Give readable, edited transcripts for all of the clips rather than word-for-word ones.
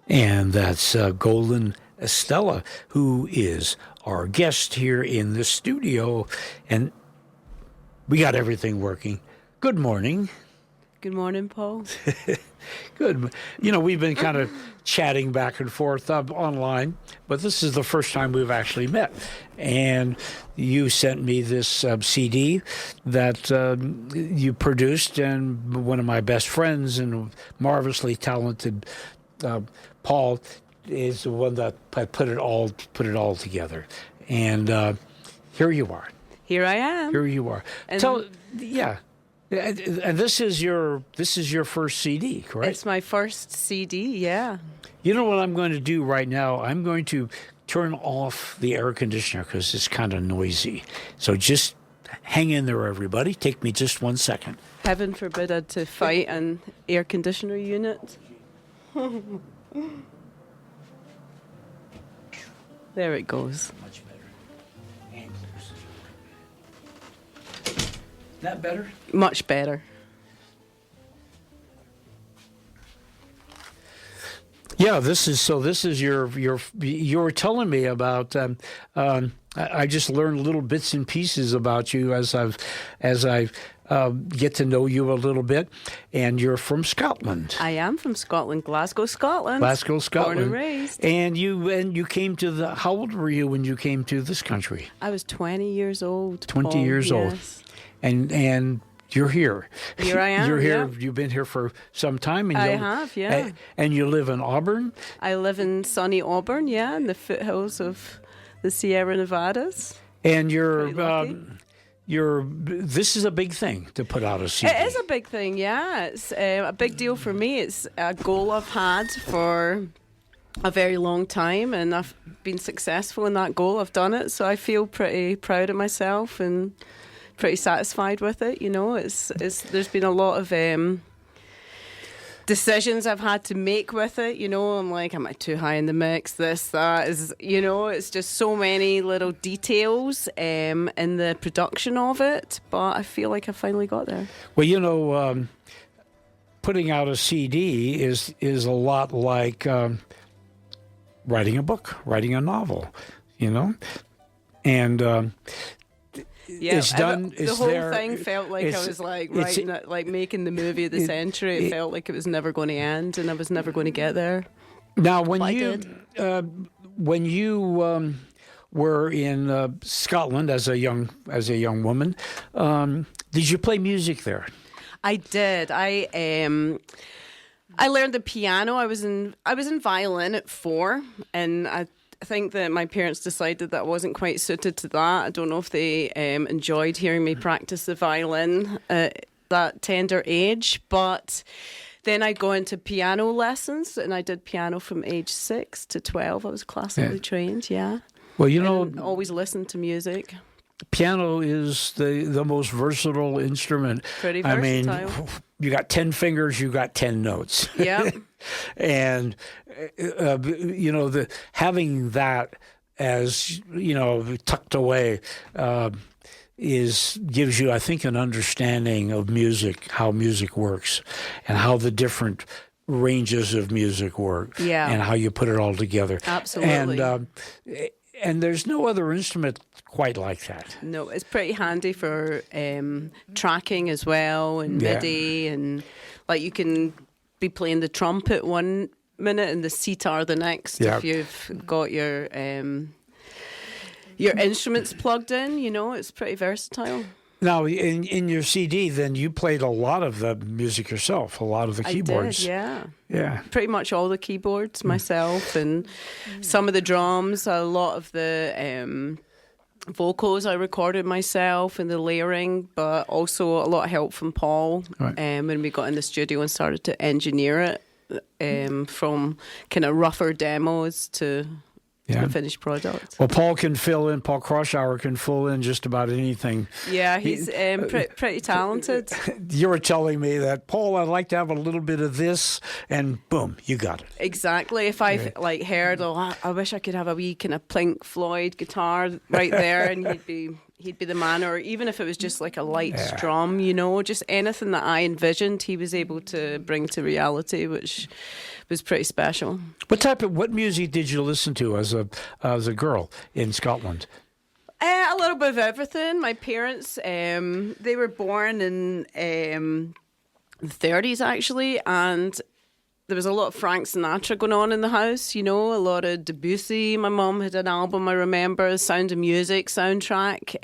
And that's Golden Estella, who is our guest here in the studio. And we got everything working. Good morning. Good morning, Paul. Good. You know, we've been kind of chatting back and forth online, but this is the first time we've actually met. And you sent me this CD that you produced, and one of my best friends and marvelously talented Paul is the one that put it all together. And here you are. Here I am. Here you are. And Yeah. And this is your first CD, correct? It's my first CD, yeah. You know what I'm going to do right now? I'm going to turn off the air conditioner because it's kind of noisy. So just hang in there, everybody. Take me just 1 second. Heaven forbid I had to fight an air conditioner unit. There it goes. Much better. And that better? Much better. Yeah, this is your you were telling me about I just learned little bits and pieces about you as I get to know you a little bit, and you're from Scotland. I am from Scotland, Glasgow, Scotland. Glasgow, Scotland. Born and raised. And you came to the. How old were you when you came to this country? I was 20 years old. 20 Paul, years old. yes. And you're here. Here I am. You're here. Yeah. You've been here for some time. And I have, yeah. And you live in Auburn. I live in sunny Auburn, yeah, in the foothills of the Sierra Nevadas. And Very lucky. this is a big thing to put out a CD. It is a big thing, yeah. It's a big deal for me. It's a goal I've had for a very long time, and I've been successful in that goal. I've done it, so I feel pretty proud of myself and pretty satisfied with it. You know, there's been a lot of decisions I've had to make with it. You know, I'm like, am I too high in the mix? This, that is, you know, it's just so many little details in the production of it. But I feel like I finally got there. Well, you know, putting out a CD is a lot like writing a book, writing a novel. You know, and. Yeah, it's done. The whole thing felt like I was like writing it, like making the movie of the century. It felt like it was never going to end, and I was never going to get there. Now, when you were in Scotland as a young woman, did you play music there? I did. I learned the piano. I was in violin at 4, and I think that my parents decided that I wasn't quite suited to that. I don't know if they enjoyed hearing me practice the violin at that tender age, but then I go into piano lessons, and I did piano from age 6 to 12. I was classically trained, yeah. Well, you know, and always listened to music. Piano is the most versatile instrument. Pretty versatile. I mean, you got 10 fingers, you got 10 notes. Yeah. And you know, having that as, you know, tucked away gives you, I think, an understanding of music, how music works, and how the different ranges of music work, and how you put it all together. Absolutely. And there's no other instrument quite like that. No, it's pretty handy for tracking as well, and MIDI, and like you can be playing the trumpet one minute and the sitar the next if you've got your instruments plugged in. You know, it's pretty versatile. Now, in your CD, then you played a lot of the music yourself, a lot of the keyboards. I did, yeah. Pretty much all the keyboards myself, and some of the drums, a lot of the vocals I recorded myself, and the layering, but also a lot of help from Paul when we got in the studio and started to engineer it from kind of rougher demos to the finished product. Well, Paul Kroschauer can fill in just about anything. Yeah, he's pretty talented. You were telling me that, Paul, I'd like to have a little bit of this, and boom, you got it. Exactly. If I heard, I wish I could have a wee kind of Pink Floyd guitar right there, and he'd be the man, or even if it was just like a light strum, you know, just anything that I envisioned, he was able to bring to reality, which was pretty special. What music did you listen to as a girl in Scotland? A little bit of everything. My parents, they were born in the 30s actually, and there was a lot of Frank Sinatra going on in the house, you know, a lot of Debussy. My mum had an album, I remember, Sound of Music soundtrack.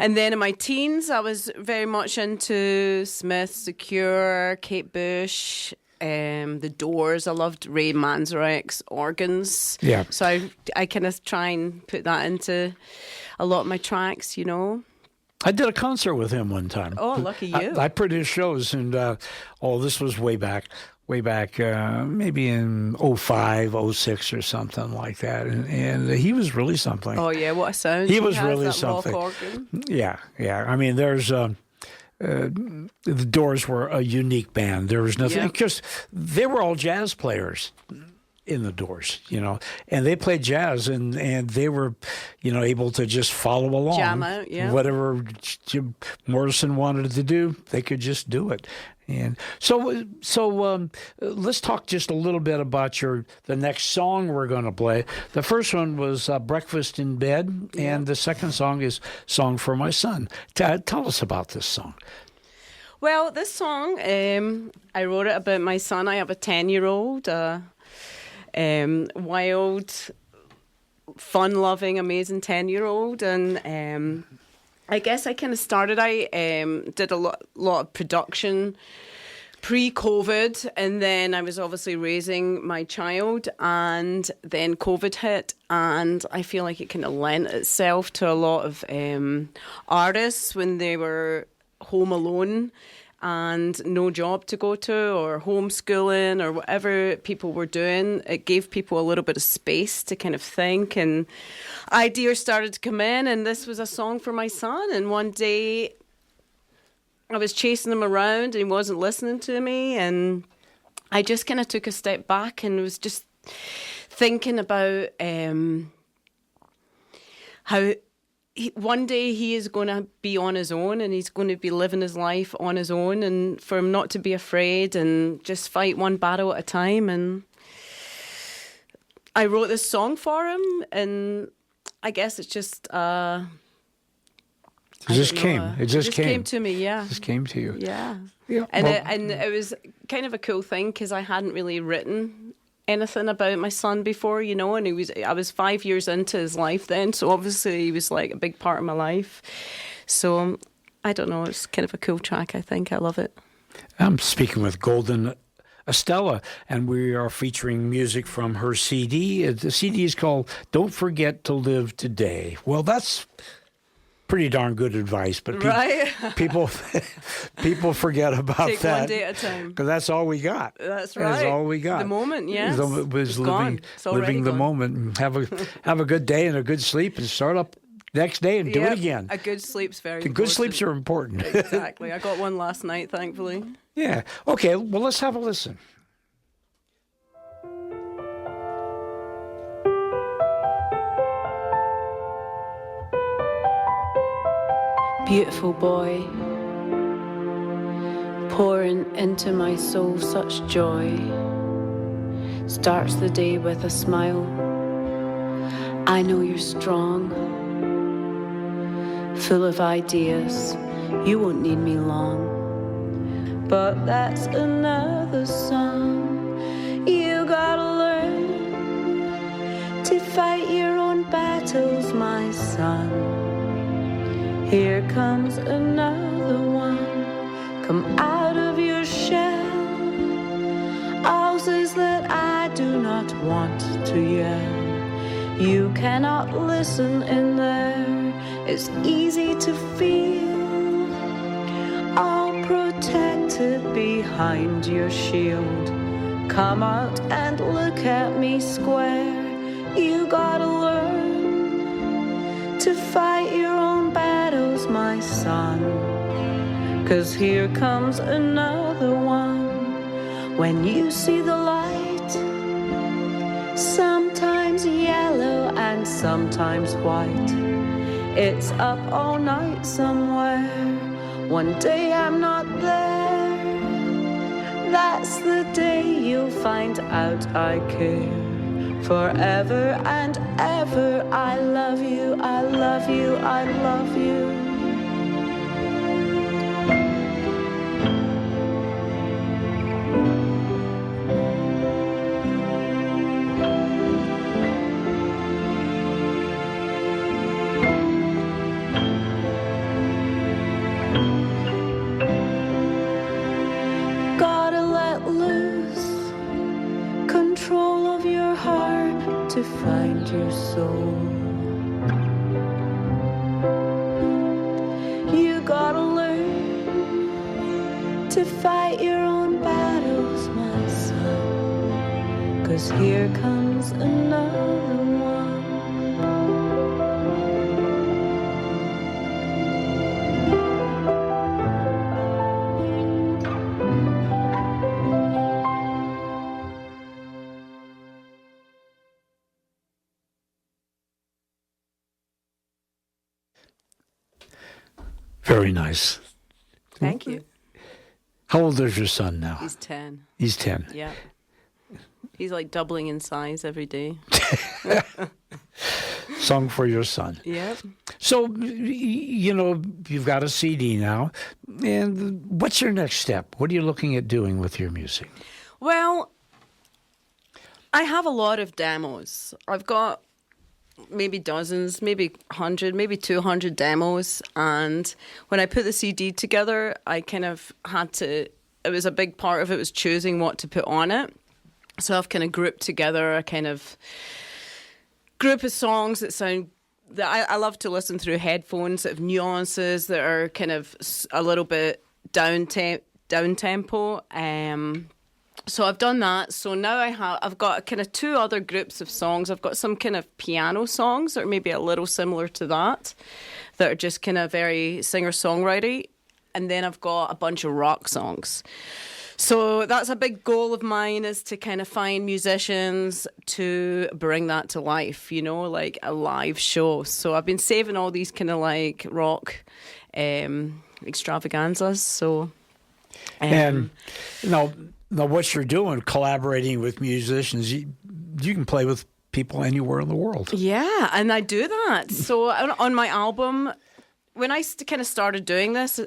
And then in my teens, I was very much into Smith, The Cure, Kate Bush, The Doors. I loved Ray Manzarek's organs. Yeah. So I kind of try and put that into a lot of my tracks, you know. I did a concert with him one time. Oh, lucky you. I produced shows, and this was way back, maybe in 05, 06 or something like that. And he was really something. Oh, yeah, what a sound. He was has, really that something. rock organ. Yeah. I mean, there's the Doors were a unique band. There was nothing, because they were all jazz players in the Doors, you know, and they played jazz, and they were, you know, able to just follow along. Jam out, yeah. Whatever Jim Morrison wanted to do, they could just do it. And so let's talk just a little bit about the next song we're going to play. The first one was Breakfast in Bed, and the second song is Song for My Son. Tell us about this song. Well, this song, I wrote it about my son. I have a 10-year-old, wild, fun-loving, amazing 10-year-old, and I guess I kind of started. I did a lot of production pre-COVID, and then I was obviously raising my child, and then COVID hit, and I feel like it kind of lent itself to a lot of artists when they were home alone and no job to go to, or homeschooling, or whatever people were doing. It gave people a little bit of space to kind of think, and ideas started to come in, and this was a song for my son. And one day I was chasing him around and he wasn't listening to me, and I just kind of took a step back and was just thinking about how one day he is going to be on his own, and he's going to be living his life on his own, and for him not to be afraid and just fight one battle at a time. And I wrote this song for him, and I guess it's just It just came to me, yeah. It just came to you. Yeah. Yeah. And it was kind of a cool thing, because I hadn't really written anything about my son before, you know, and I was 5 years into his life then, so obviously he was like a big part of my life. So I don't know, it's kind of a cool track, I think. I love it. I'm speaking with Golden Estella, and we are featuring music from her CD. The CD is called Don't Forget to Live Today. Well, that's pretty darn good advice, but right? people forget about Take that. One day at a time. Because that's all we got. That's right. That's all we got. The moment, yes. Was It's living the gone. moment, and have a good day and a good sleep, and start up next day and do it again. A good sleep's very important. Good sleeps are important. Exactly. I got one last night, thankfully. Yeah. Okay, well, let's have a listen. Beautiful boy, pouring into my soul such joy, starts the day with a smile. I know you're strong, full of ideas, you won't need me long. But that's another song. You gotta learn to fight your own battles, my son. Here comes another one. Come out of your shell. All says that I do not want to yell. You cannot listen in there. It's easy to feel all protected behind your shield. Come out and look at me square. You gotta learn to fight your own battles, my son. 'Cause here comes another one. When you see the light, sometimes yellow and sometimes white, it's up all night somewhere. One day I'm not there. That's the day you'll find out I care. Forever and ever, I love you, I love you, I love you. Gotta let loose control of your heart to find your soul. You gotta learn to fight your own battles, my son, 'cause here comes another one. Very nice. Thank you. How old is your son now? He's 10. He's 10. Yeah. He's like doubling in size every day. Song for your son. Yeah. So, you've got a CD now. And what's your next step? What are you looking at doing with your music? Well, I have a lot of demos. I've got maybe dozens, maybe 100, maybe 200 demos. And when I put the CD together, I kind of had to, it was a big part of it was choosing what to put on it. So I've kind of grouped together a kind of group of songs that sound, that I love to listen through headphones that have nuances that are kind of a little bit down tempo. So I've done that. So now I've got kind of two other groups of songs. I've got some kind of piano songs that are maybe a little similar to that are just kind of very singer-songwriter. And then I've got a bunch of rock songs. So that's a big goal of mine, is to kind of find musicians to bring that to life, like a live show. So I've been saving all these kind of like rock extravaganzas. So, and now what you're doing, collaborating with musicians, you can play with people anywhere in the world. Yeah, and I do that. So on my album, when I kind of started doing this,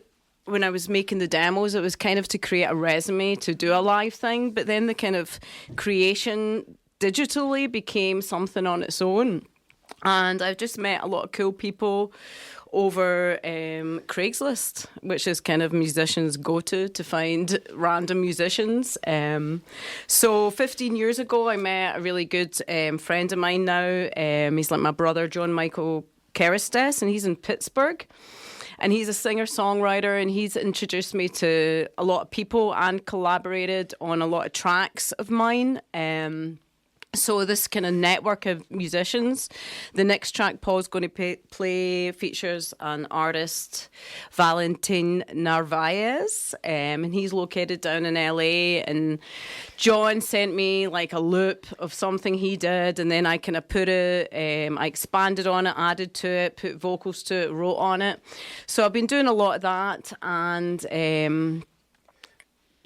when I was making the demos, it was kind of to create a resume to do a live thing. But then the kind of creation digitally became something on its own. And I've just met a lot of cool people over Craigslist, which is kind of musicians' go-to to find random musicians. So 15 years ago, I met a really good friend of mine now. He's like my brother, John Michael Keristes, and he's in Pittsburgh. And he's a singer-songwriter, and he's introduced me to a lot of people and collaborated on a lot of tracks of mine. So this kind of network of musicians. The next track Paul's going to play features an artist, Valentin Narvaez, and he's located down in LA. And John sent me like a loop of something he did, and then I kind of put it, I expanded on it, added to it, put vocals to it, wrote on it. So I've been doing a lot of that, and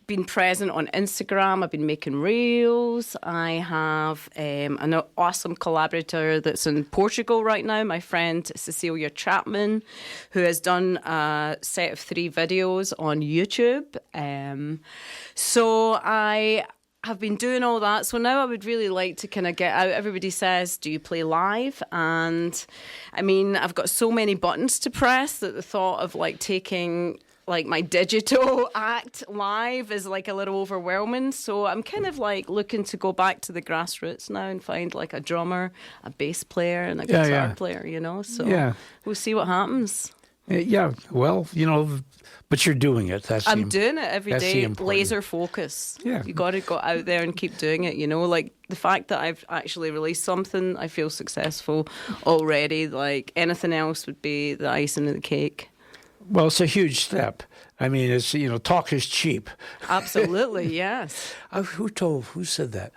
been present on Instagram. I've been making reels. I have an awesome collaborator that's in Portugal right now, my friend Cecilia Chapman, who has done a set of 3 videos on YouTube. So I have been doing all that. So now I would really like to kind of get out. Everybody says, do you play live? And I mean, I've got so many buttons to press that the thought of like taking like my digital act live is like a little overwhelming. So I'm kind of like looking to go back to the grassroots now and find like a drummer, a bass player, and a guitar player, So we'll see what happens. Yeah, well, but you're doing it. I'm doing it every day. Laser focus. Yeah. You got to go out there and keep doing it, Like the fact that I've actually released something, I feel successful already. Like anything else would be the icing on the cake. Well, it's a huge step. I mean, it's, talk is cheap. Absolutely, yes. Who said that?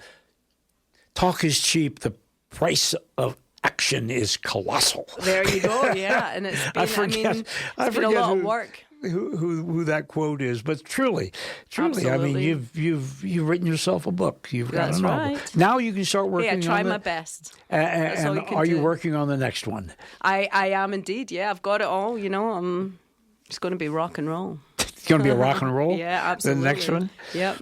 Talk is cheap. The price of action is colossal. There you go, yeah. And it's been, it's been a lot of work. who that quote is, but truly, Absolutely. I mean, you've written yourself a book. You've got That's a novel. right. Now you can start working. Yeah, on try the- my best. And all you can are you do. working on the next one? I am indeed. Yeah, I've got it all. You know, it's going to be rock and roll. It's going to be a rock and roll. Yeah, absolutely. The next one. Yep.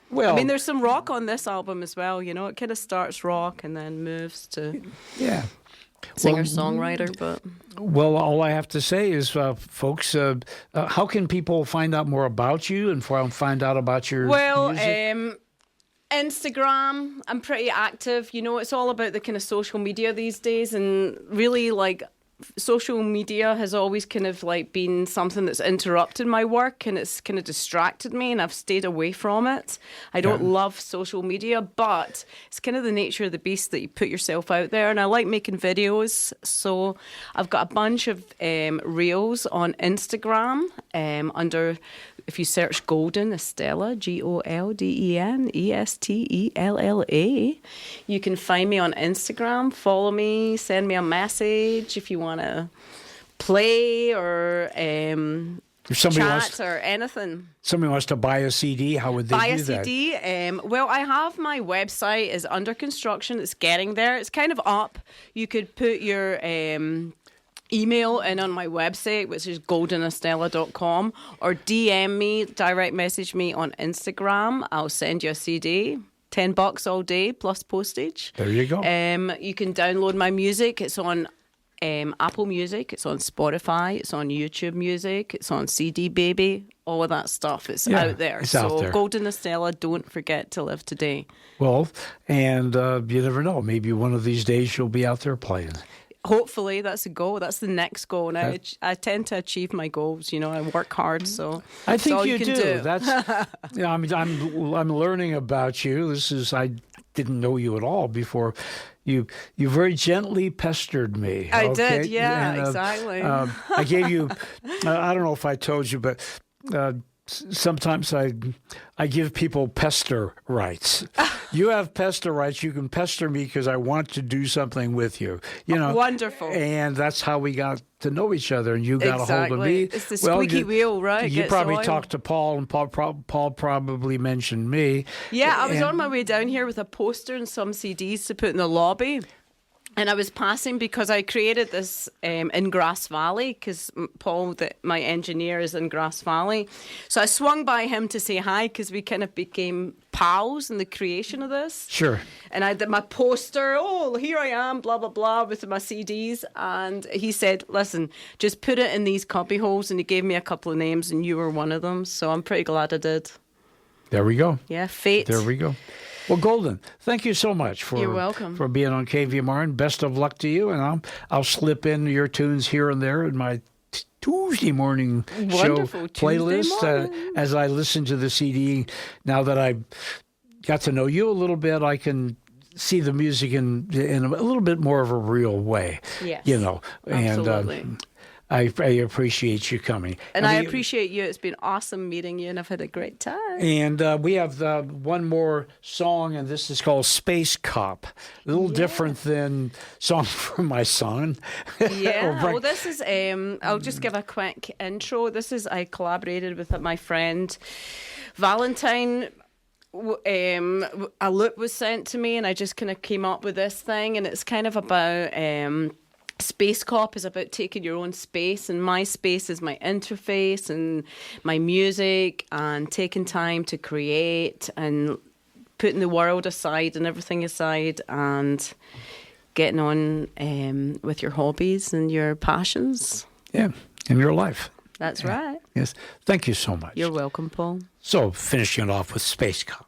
Well, I mean, there's some rock on this album as well. You know, it kind of starts rock and then moves to yeah. singer-songwriter. But Well, all I have to say is, folks, how can people find out more about you and find out about your music? Instagram, I'm pretty active. You know, it's all about the kind of social media these days, and really, like, social media has always kind of like been something that's interrupted my work, and it's kind of distracted me, and I've stayed away from it. I don't love social media, but it's kind of the nature of the beast that you put yourself out there, and I like making videos. So I've got a bunch of reels on Instagram under, if you search Golden Estella, GoldenEstella, you can find me on Instagram. Follow me, send me a message if you want to play or If somebody chat wants, or anything. somebody wants to buy a CD, how would they Buy do a that? CD. Well, I have my website is under construction. It's getting there. It's kind of up. You could put your email in on my website, which is goldenestella.com, or DM me, direct message me on Instagram. I'll send you a CD. $10 all day plus postage. There you go. You can download my music. It's on Apple Music. It's on Spotify. It's on YouTube Music. It's on CD Baby. All of that stuff. It's out there. It's so out there. Golden Estella, don't forget to live today. Well, and you never know. Maybe one of these days you'll be out there playing. Hopefully, that's a goal. That's the next goal. Now, I tend to achieve my goals. You know, I work hard, so I that's think all you can do. That's. Yeah, I mean, I'm learning about you. I didn't know you at all before. You very gently pestered me. I okay? did, yeah, And, exactly. I gave you. I don't know if I told you, but. Sometimes I give people pester rights. You have pester rights. You can pester me because I want to do something with you. You know, wonderful. And that's how we got to know each other. And you got a hold of me. It's the squeaky wheel, right? You Gets probably oil. talked to Paul, and Paul probably mentioned me. Yeah, I was And- on my way down here with a poster and some CDs to put in the lobby. And I was passing because I created this in Grass Valley because Paul, my engineer, is in Grass Valley. So I swung by him to say hi because we kind of became pals in the creation of this. Sure. And I did my poster, here I am, blah, blah, blah, with my CDs. And he said, listen, just put it in these copy holes. And he gave me a couple of names and you were one of them. So I'm pretty glad I did. There we go. Yeah, fate. There we go. Well, Golden, thank you so much for You're welcome. for being on KVMR, and best of luck to you. And I'll slip in your tunes here and there in my Tuesday morning Wonderful. show Tuesday playlist morning. as I listen to the CD. Now that I got to know you a little bit, I can see the music in a little bit more of a real way. Yes, you know, absolutely. And I appreciate you coming. And I appreciate you. It's been awesome meeting you, and I've had a great time. And we have one more song, and this is called Space Cop. A little different than Song for My Son. Yeah. Well, this is, I'll just give a quick intro. I collaborated with my friend Valentine. A loop was sent to me, and I just kind of came up with this thing, and it's kind of about... Space Cop is about taking your own space, and my space is my interface and my music, and taking time to create and putting the world aside and everything aside and getting on with your hobbies and your passions. Yeah, in your life. That's right. Yes. Thank you so much. You're welcome, Paul. So, finishing it off with Space Cop.